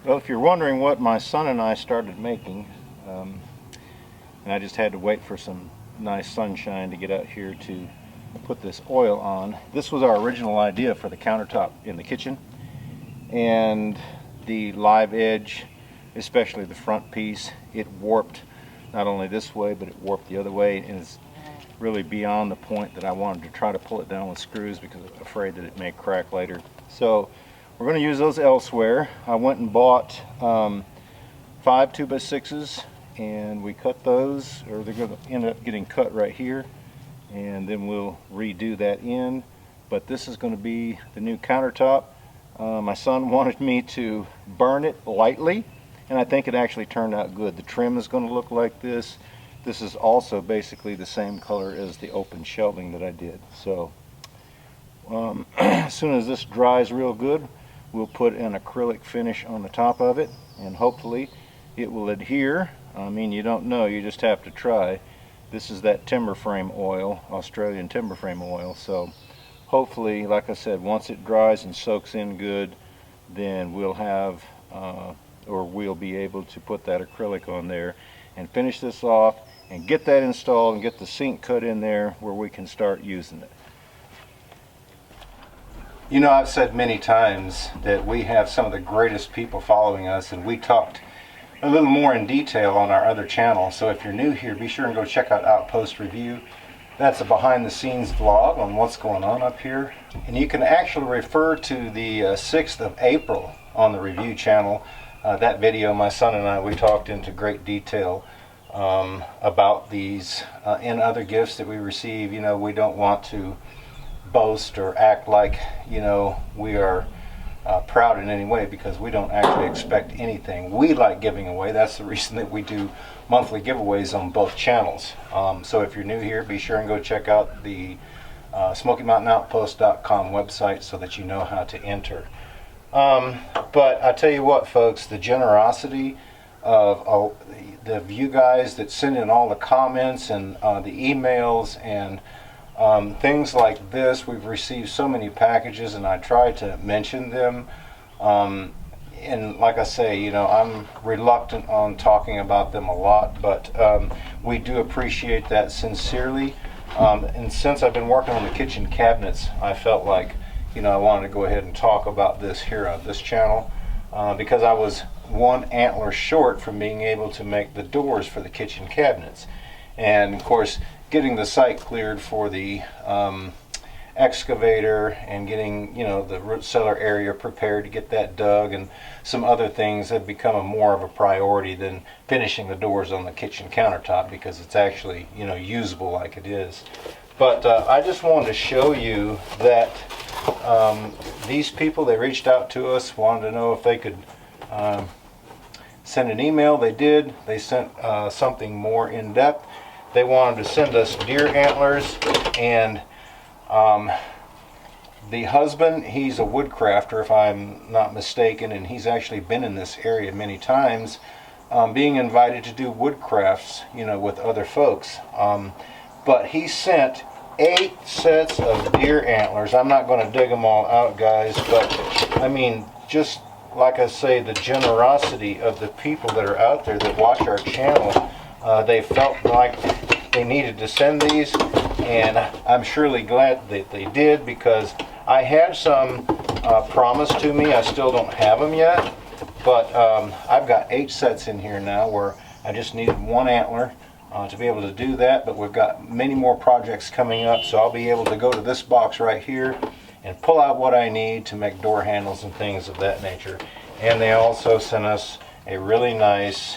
Well, if you're wondering what my son and I started making, and I just had to wait for some nice sunshine to get out here to put this oil on. This was our original idea for the countertop in the kitchen, and the live edge, especially the front piece, it warped not only this way but it warped the other way, and it's really beyond the point that I wanted to try to pull it down with screws because I'm afraid that it may crack later. So we're going to use those elsewhere. I went and bought 5 2x6s, and we cut those, or they're going to end up getting cut right here, and then we'll redo that end. But this is going to be the new countertop. My son wanted me to burn it lightly, and I think it actually turned out good. The trim is going to look like this. This is also basically the same color as the open shelving that I did. So as soon as this dries real good, we'll put an acrylic finish on the top of it, and hopefully it will adhere. I mean, you don't know, you just have to try. This is that timber frame oil, Australian timber frame oil, so hopefully, like I said, once it dries and soaks in good, then we'll have or we'll be able to put that acrylic on there and finish this off and get that installed and get the sink cut in there where we can start using it. You know, I've said many times that we have some of the greatest people following us, and we talked a little more in detail on our other channel. So if you're new here, be sure and go check out Outpost Review. That's a behind the scenes vlog on what's going on up here. And you can actually refer to the 6th of April on the review channel. That video, my son and I, we talked into great detail about these and other gifts that we receive. You know, we don't want to boast or act like, you know, we are proud in any way, because we don't actually expect anything. We like giving away. That's the reason that we do monthly giveaways on both channels. So if you're new here, be sure and go check out the SmokyMountainOutpost.com website so that you know how to enter. But I tell you what, folks, the generosity of you guys that send in all the comments and the emails and things like this. We've received so many packages, and I try to mention them. And like I say, you know, I'm reluctant on talking about them a lot, but we do appreciate that sincerely. And since I've been working on the kitchen cabinets, I felt like, you know, I wanted to go ahead and talk about this here on this channel, because I was one antler short from being able to make the doors for the kitchen cabinets. And of course, getting the site cleared for the excavator and getting, you know, the root cellar area prepared to get that dug, and some other things have become more of a priority than finishing the doors on the kitchen countertop, because it's actually, you know, usable like it is. But I just wanted to show you that these people, they reached out to us, wanted to know if they could send an email. They did. They sent something more in depth. They wanted to send us deer antlers, and the husband, he's a woodcrafter if I'm not mistaken, and he's actually been in this area many times, being invited to do woodcrafts, you know, with other folks. But he sent 8 sets of deer antlers. I'm not going to dig them all out, guys, but I mean, just like I say, the generosity of the people that are out there that watch our channel. They felt like they needed to send these, and I'm surely glad that they did, because I had some promised to me. I still don't have them yet, but I've got 8 sets in here now, where I just needed 1 antler to be able to do that. But we've got many more projects coming up, so I'll be able to go to this box right here and pull out what I need to make door handles and things of that nature. And they also sent us a really nice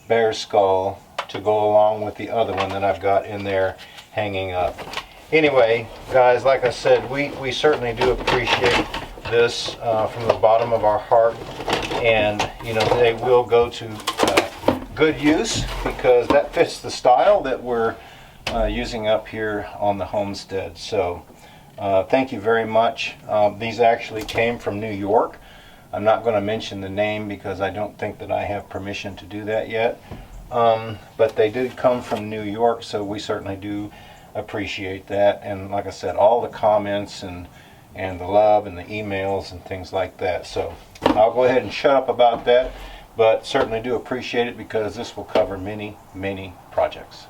bear skull to go along with the other one that I've got in there hanging up. Anyway, guys, like I said, we certainly do appreciate this from the bottom of our heart, and you know, they will go to good use, because that fits the style that we're using up here on the homestead. So thank you very much. These actually came from New York. I'm not going to mention the name because I don't think that I have permission to do that yet. But they did come from New York, so we certainly do appreciate that. And like I said, all the comments and, and the love and the emails and things like that. So I'll go ahead and shut up about that, but certainly do appreciate it because this will cover many, many projects.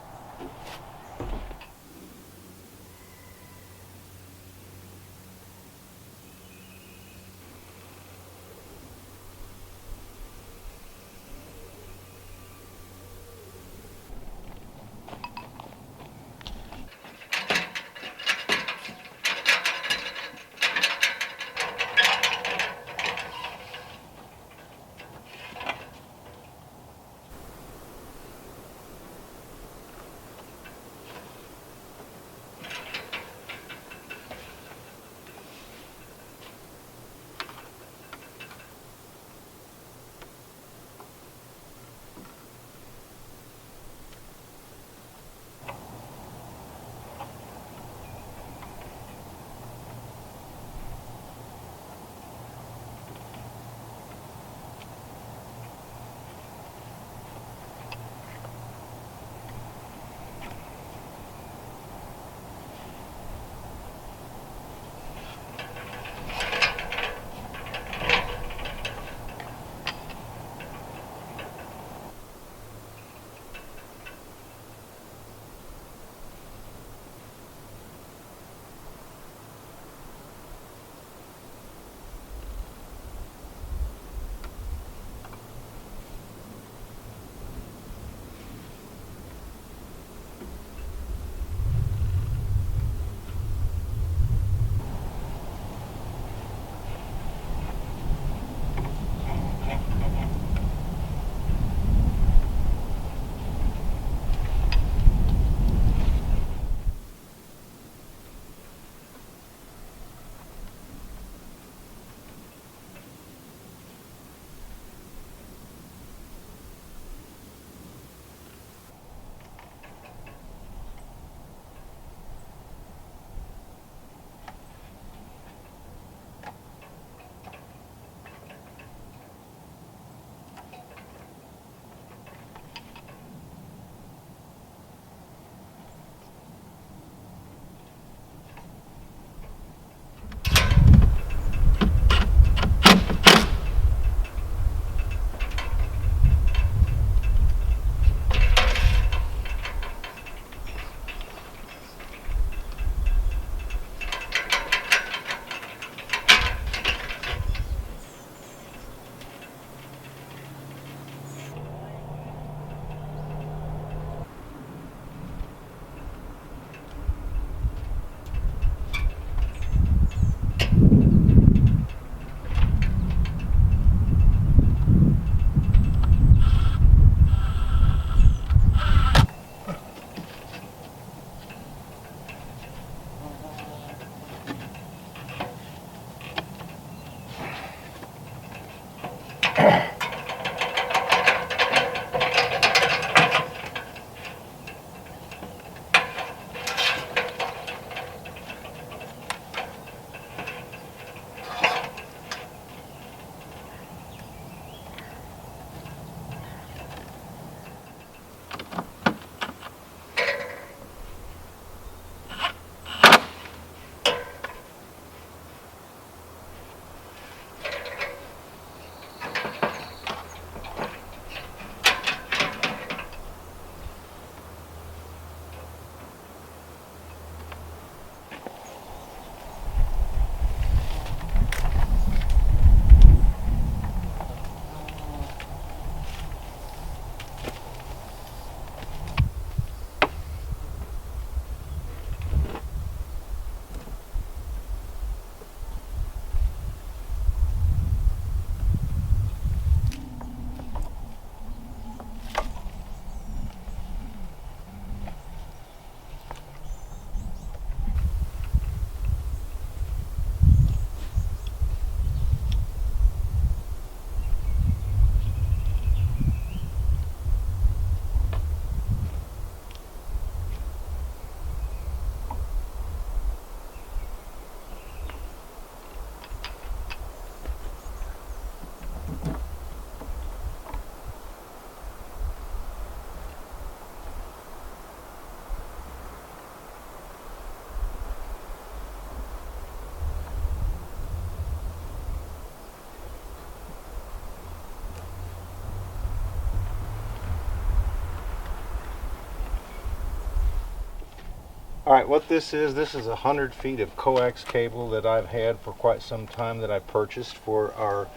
Alright, what this is 100 feet of coax cable that I've had for quite some time that I purchased for our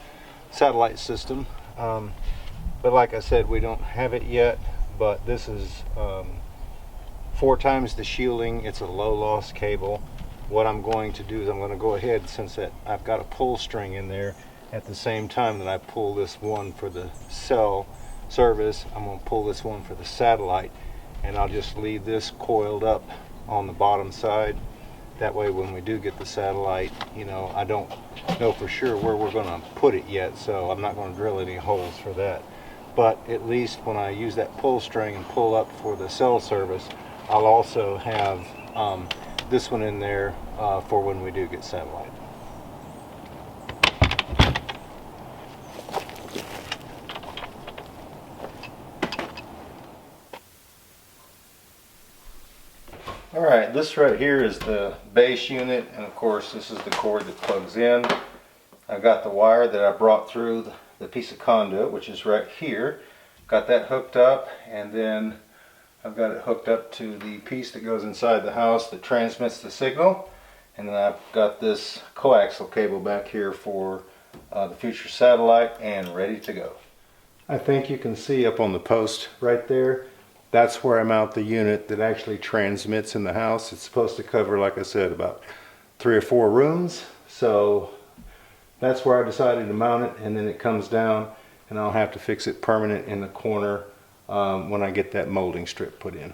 satellite system. But like I said, we don't have it yet, but this is 4 times the shielding. It's a low loss cable. What I'm going to do is I'm going to go ahead, since I've got a pull string in there, at the same time that I pull this one for the cell service, I'm going to pull this one for the satellite, and I'll just leave this coiled up on the bottom side. That way when we do get the satellite, you know, I don't know for sure where we're going to put it yet, so I'm not going to drill any holes for that. But at least when I use that pull string and pull up for the cell service, I'll also have this one in there for when we do get satellite. Alright, this right here is the base unit, and of course this is the cord that plugs in. I've got the wire that I brought through the piece of conduit, which is right here. Got that hooked up, and then I've got it hooked up to the piece that goes inside the house that transmits the signal. And then I've got this coaxial cable back here for the future satellite, and ready to go. I think you can see up on the post right there, that's where I mount the unit that actually transmits in the house. It's supposed to cover, like I said, about 3 or 4 rooms. So that's where I decided to mount it, and then it comes down, and I'll have to fix it permanent in the corner when I get that molding strip put in.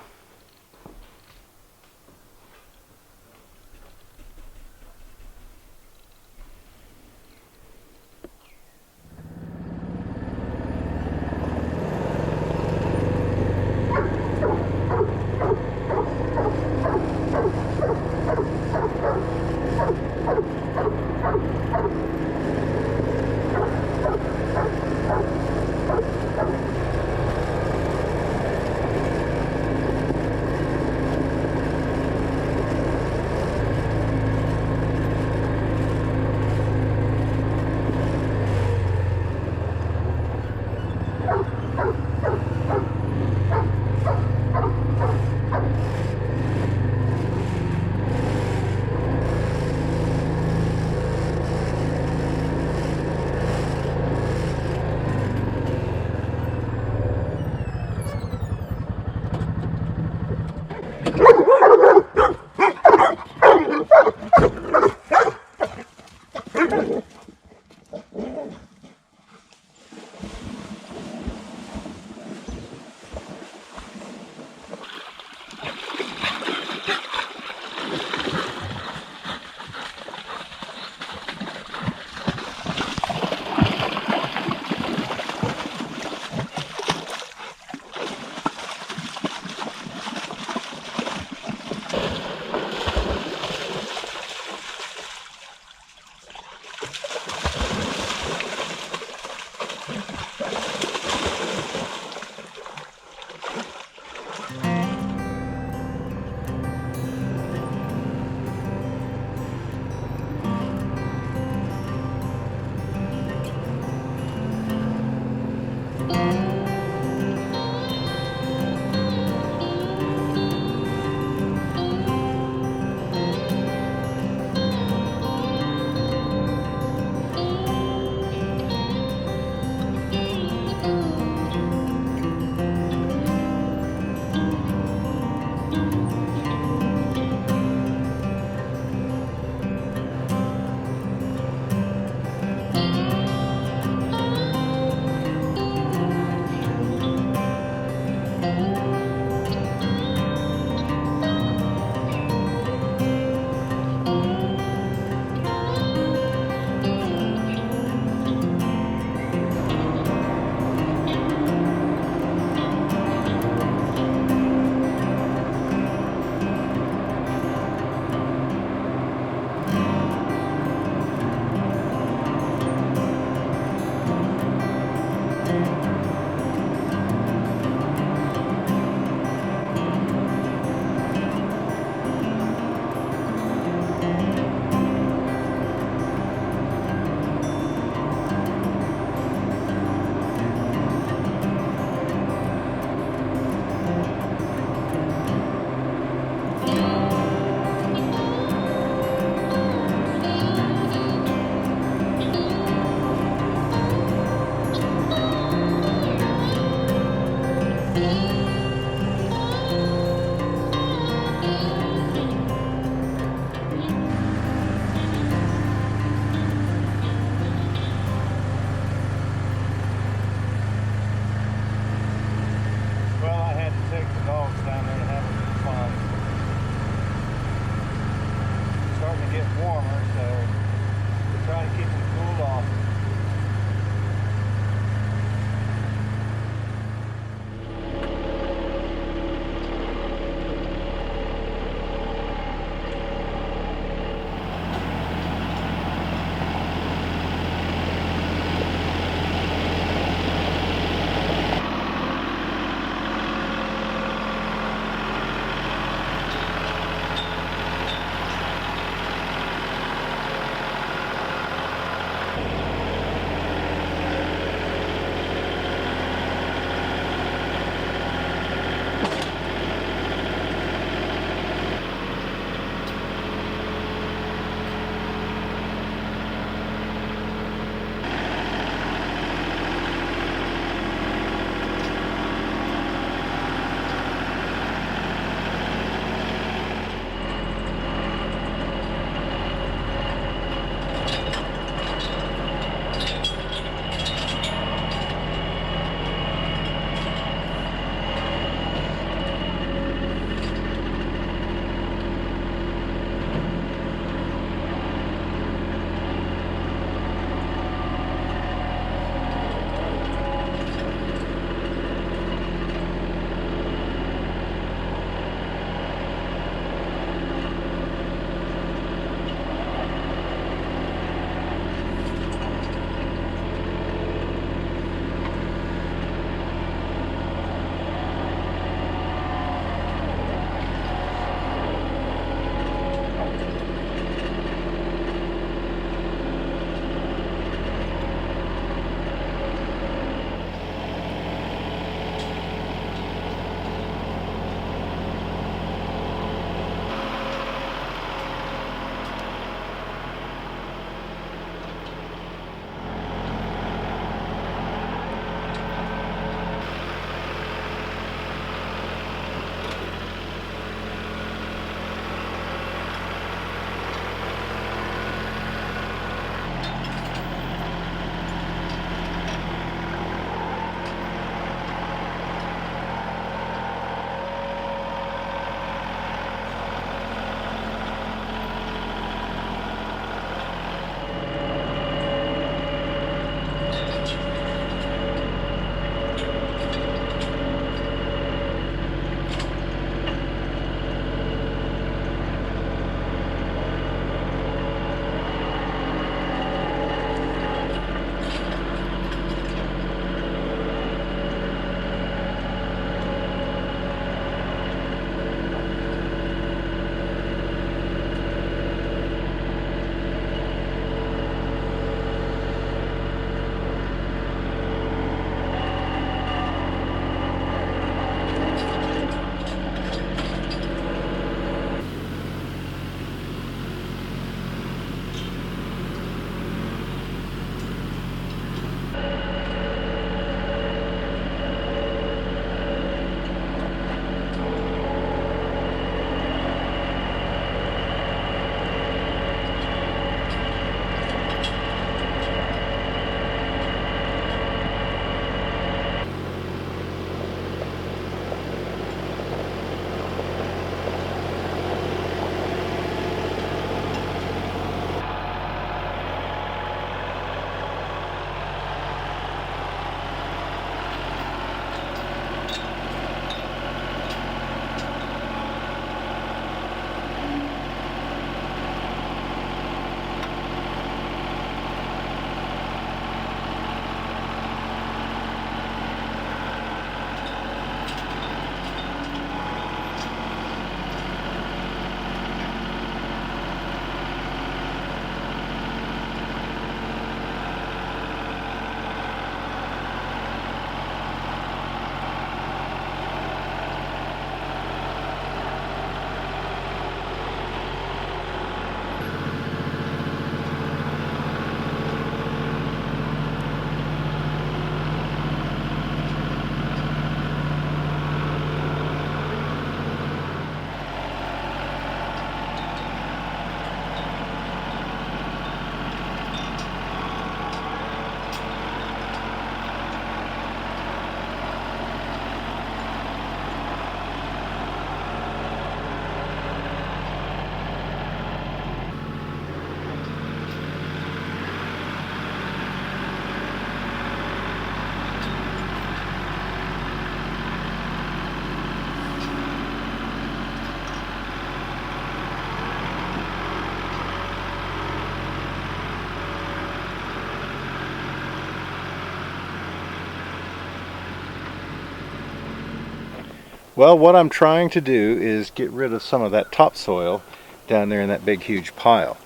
Well, what I'm trying to do is get rid of some of that topsoil down there in that big huge pile.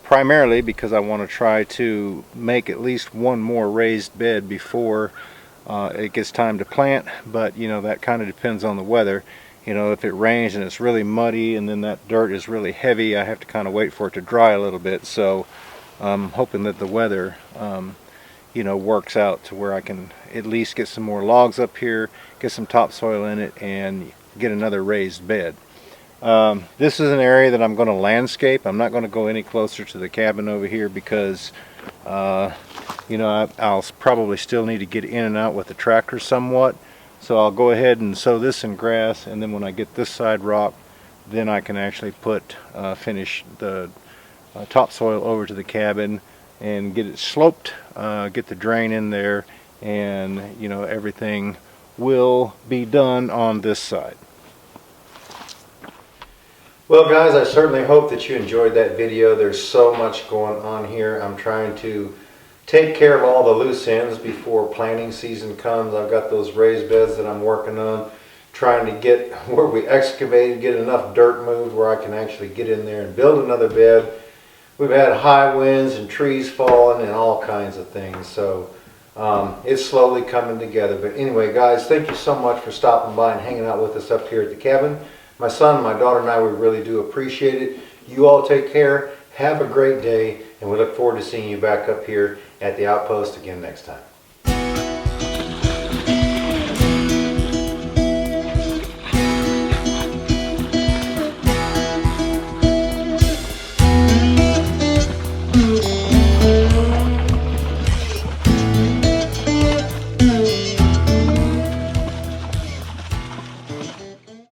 Primarily because I want to try to make at least one more raised bed before it gets time to plant, but you know, that kind of depends on the weather. You know, if it rains and it's really muddy and then that dirt is really heavy, I have to kind of wait for it to dry a little bit. So I'm hoping that the weather you know, works out to where I can at least get some more logs up here, get some topsoil in it, and get another raised bed. This is an area that I'm going to landscape. I'm not going to go any closer to the cabin over here because you know, I'll probably still need to get in and out with the tractor somewhat. So I'll go ahead and sow this in grass, and then when I get this side rocked, then I can actually finish the topsoil over to the cabin and get it sloped, get the drain in there, and you know, everything will be done on this side. Well guys, I certainly hope that you enjoyed that video. There's so much going on here. I'm trying to take care of all the loose ends before planting season comes. I've got those raised beds that I'm working on, trying to get where we excavated, get enough dirt moved where I can actually get in there and build another bed. We've had high winds and trees falling and all kinds of things, so it's slowly coming together. But anyway guys, thank you so much for stopping by and hanging out with us up here at the cabin. My son, my daughter and I, we really do appreciate it. You all take care, have a great day, and we look forward to seeing you back up here at the Outpost again next time.